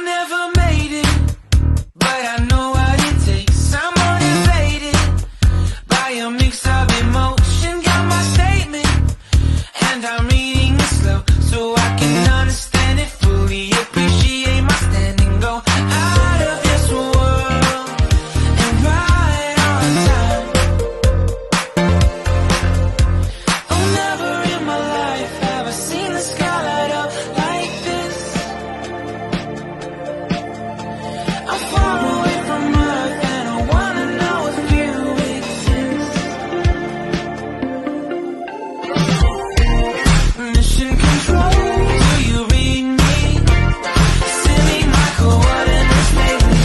never made it, but I know what it takes. I'm motivated by a mix of emotion. Got my statement, and I'm reading it slow so I can understand it fully. Appreciate my standing, go out of this world and right on time. Oh, never in my life have I seen the sky light up like this. I'm far away from Earth and I wanna know if you exist. Mission control, do you read me? Send me my coordinates lately.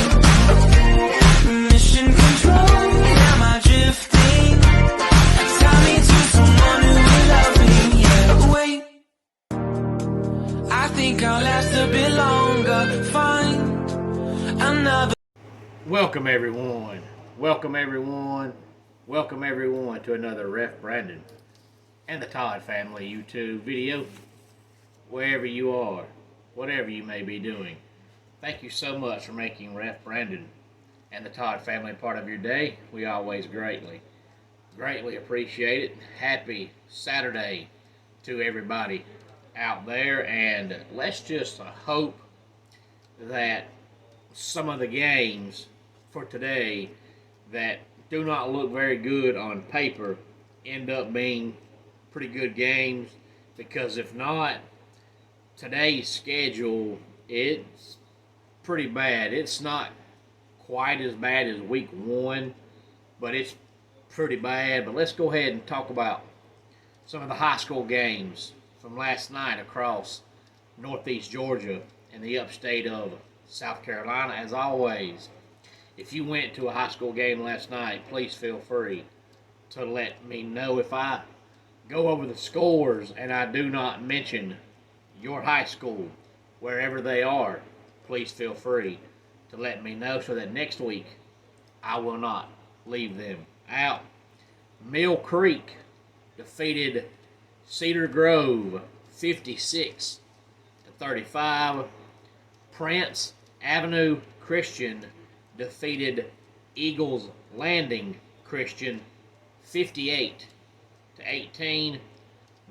Mission control, am I drifting? Tie me to someone who will love me, yeah. Wait, I think I'll last a bit longer. Find another. Welcome everyone. Welcome everyone. Welcome everyone to another Ref Brandon and the Todd family YouTube video. Wherever you are, whatever you may be doing, thank you so much for making Ref Brandon and the Todd family part of your day. We always greatly appreciate it. Happy Saturday to everybody out there, and let's just hope that some of the games for today that do not look very good on paper end up being pretty good games, because if not, today's schedule, it's pretty bad. It's not quite as bad as week one, but it's pretty bad. But let's go ahead and talk about some of the high school games from last night across Northeast Georgia and the upstate of South Carolina. As always, if you went to a high school game last night, please feel free to let me know. If I go over the scores and I do not mention your high school, wherever they are, please feel free to let me know so that next week I will not leave them out. Mill Creek defeated Cedar Grove 56-35. Prince Avenue Christian defeated Eagles Landing Christian 58-18.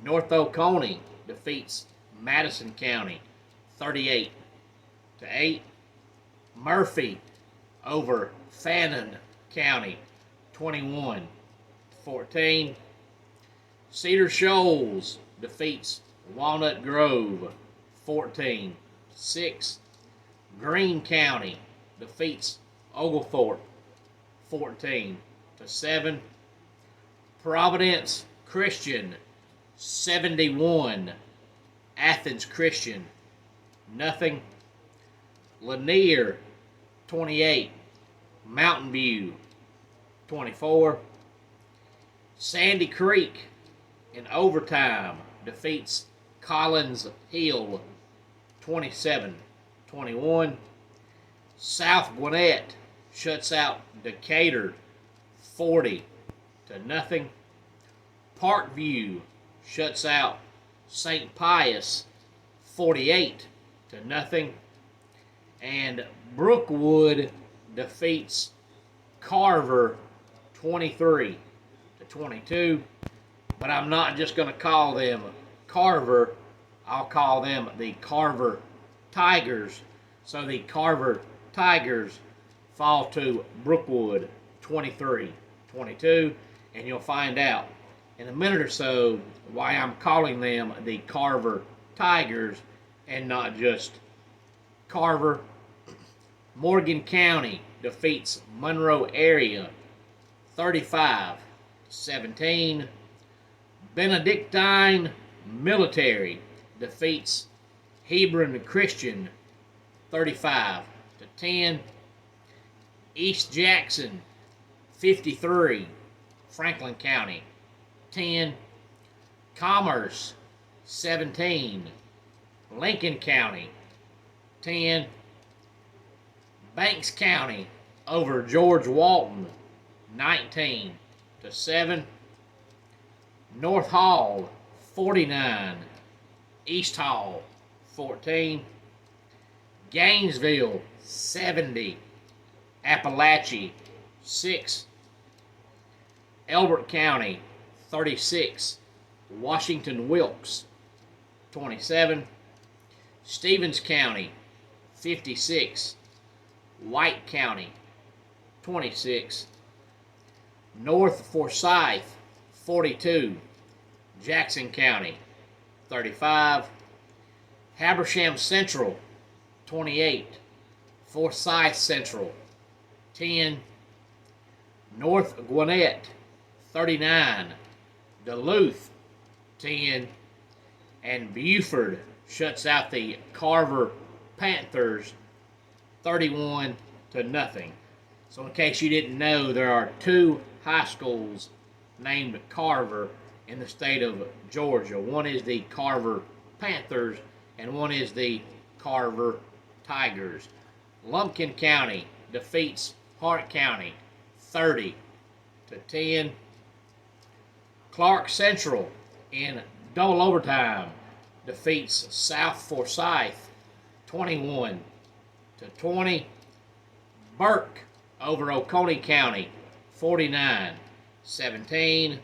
North Oconee defeats Madison County 38-8. Murphy over Fannin County 21-14. Cedar Shoals defeats Walnut Grove 14-6. Greene County defeats Oglethorpe 14-7. Providence Christian 71. Athens Christian nothing. Lanier 28. Mountain View 24. Sandy Creek in overtime defeats Collins Hill 27-21. South Gwinnett shuts out Decatur 40-0. Parkview shuts out St. Pius 48-0. And Brookwood defeats Carver 23-22. But I'm not just going to call them Carver. I'll call them the Carver Tigers. So the Carver Tigers fall to Brookwood 23-22. And you'll find out in a minute or so why I'm calling them the Carver Tigers and not just Carver. Morgan County defeats Monroe Area 35-17. Benedictine Military defeats Hebron Christian 35-10. East Jackson 53. Franklin County 10. Commerce 17. Lincoln County 10. Banks County over George Walton 19-7. North Hall 49. East Hall 14. Gainesville 70, Appalachia 6, Elbert County 36, Washington Wilkes 27, Stevens County 56, White County 26, North Forsyth 42, Jackson County 35, Habersham Central 28, Forsyth Central 10, North Gwinnett 39, Duluth 10, and Buford shuts out the Carver Panthers 31-0. So in case you didn't know, there are two high schools named Carver in the state of Georgia. One is the Carver Panthers and one is the Carver Tigers. Lumpkin County defeats Hart County 30-10. Clark Central in double overtime defeats South Forsyth 21-20. Burke over Oconee County 49-17.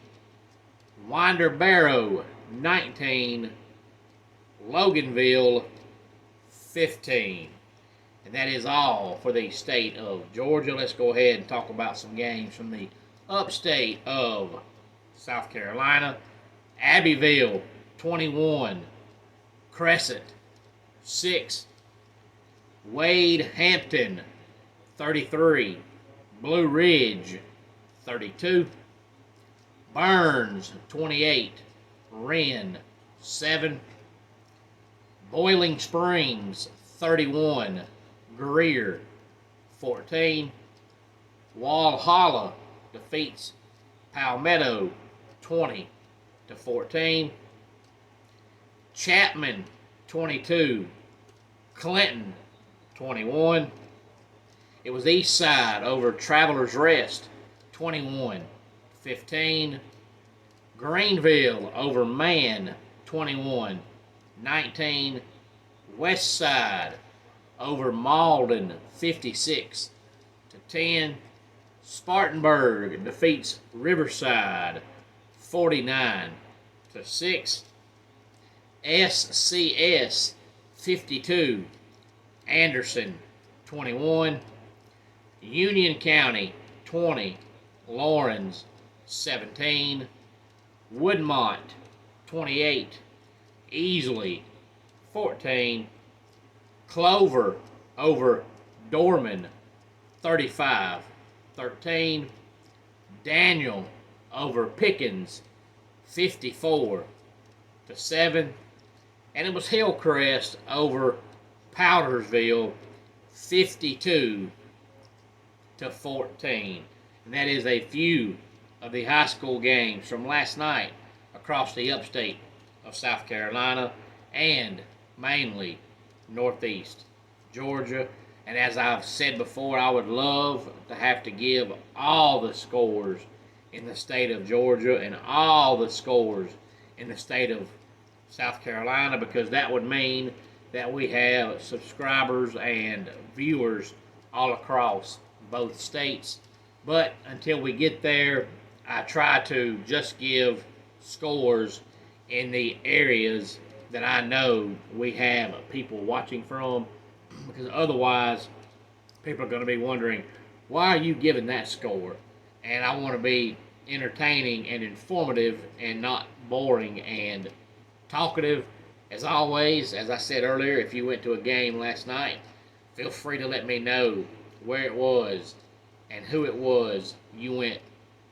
Winder Barrow 19, Loganville 15. And that is all for the state of Georgia. Let's go ahead and talk about some games from the upstate of South Carolina. Abbeville 21, Crescent 6, Wade Hampton 33, Blue Ridge 32, Burns 28, Wren 7, Boiling Springs 31, Greer 14, Walhalla defeats Palmetto 20-14, Chapman 22, Clinton 21. It was Eastside over Travelers Rest 21-15. Greenville over Man 21-19. Westside over Malden 56-10. Spartanburg defeats Riverside 49-6. SCS 52, Anderson 21. Union County 20, Lawrence 17. Woodmont 28, Easley 14. Clover over Dorman 35-13. Daniel over Pickens 54-7. And it was Hillcrest over Powdersville 52-14. And that is a few of the high school games from last night across the upstate of South Carolina and mainly Northeast Georgia. And as I've said before, I would love to have to give all the scores in the state of Georgia and all the scores in the state of South Carolina, because that would mean that we have subscribers and viewers all across both states. But until we get there, I try to just give scores in the areas that I know we have people watching from, because otherwise people are going to be wondering, why are you giving that score? And I want to be entertaining and informative and not boring and talkative. As always, as I said earlier, if you went to a game last night, feel free to let me know where it was and who it was you went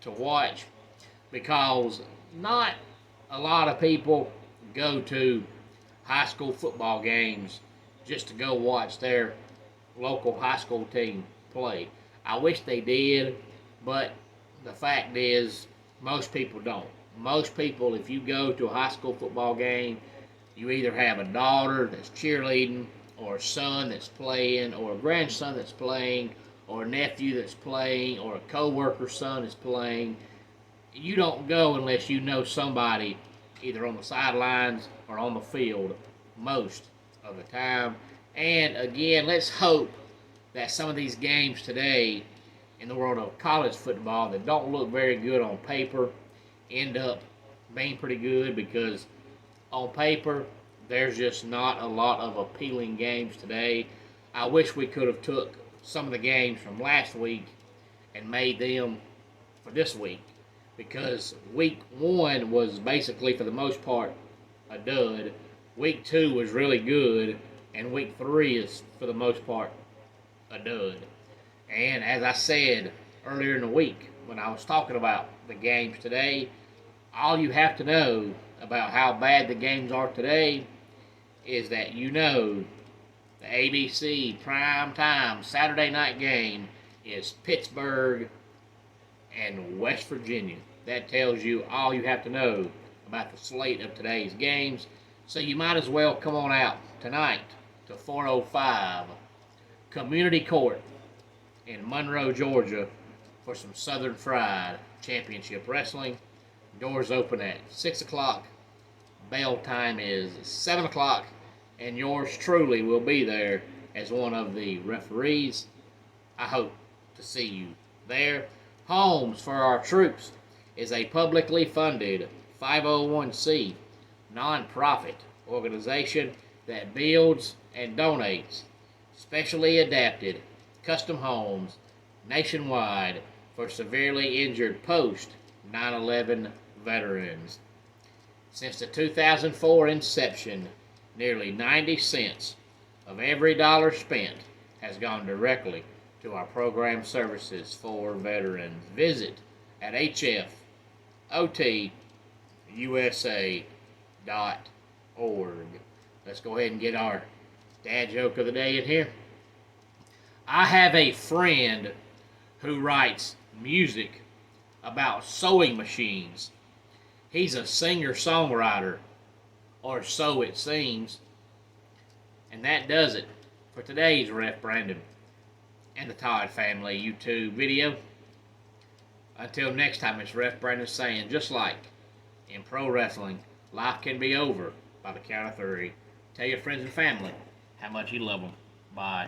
to watch, because not a lot of people go to high school football games just to go watch their local high school team play. I wish they did, but the fact is most people don't. Most people, if you go to a high school football game, you either have a daughter that's cheerleading, or a son that's playing, or a grandson that's playing, or a nephew that's playing, or a co-worker's son is playing. You don't go unless you know somebody either on the sidelines or on the field most of the time. And again, let's hope that some of these games today in the world of college football that don't look very good on paper end up being pretty good, because on paper there's just not a lot of appealing games today. I wish we could have took some of the games from last week and made them for this week, because week 1 was basically for the most part a dud. Week 2 was really good, and week 3 is for the most part a dud. And as I said earlier in the week when I was talking about the games today, all you have to know about how bad the games are today is that you know the ABC prime time Saturday night game is Pittsburgh and West Virginia. That tells you all you have to know about the slate of today's games. So you might as well come on out tonight to 405 Community Court in Monroe, Georgia for some Southern Fried Championship Wrestling. Doors open at 6 o'clock. Bell time is 7 o'clock. And yours truly will be there as one of the referees. I hope to see you there. Homes for Our Troops is a publicly funded 501c nonprofit organization that builds and donates specially adapted custom homes nationwide for severely injured post 9/11 veterans. Since the 2004 inception, nearly 90 cents of every dollar spent has gone directly to our program services for veterans. Visit at hfotusa.org. Let's go ahead and get our dad joke of the day in here. I have a friend who writes music about sewing machines. He's a singer-songwriter, or so it seems. And that does it for today's Ref Brandon and the Todd Family YouTube video. Until next time, it's Ref Brandon saying, just like in pro wrestling, life can be over by the count of 3. Tell your friends and family how much you love them. Bye.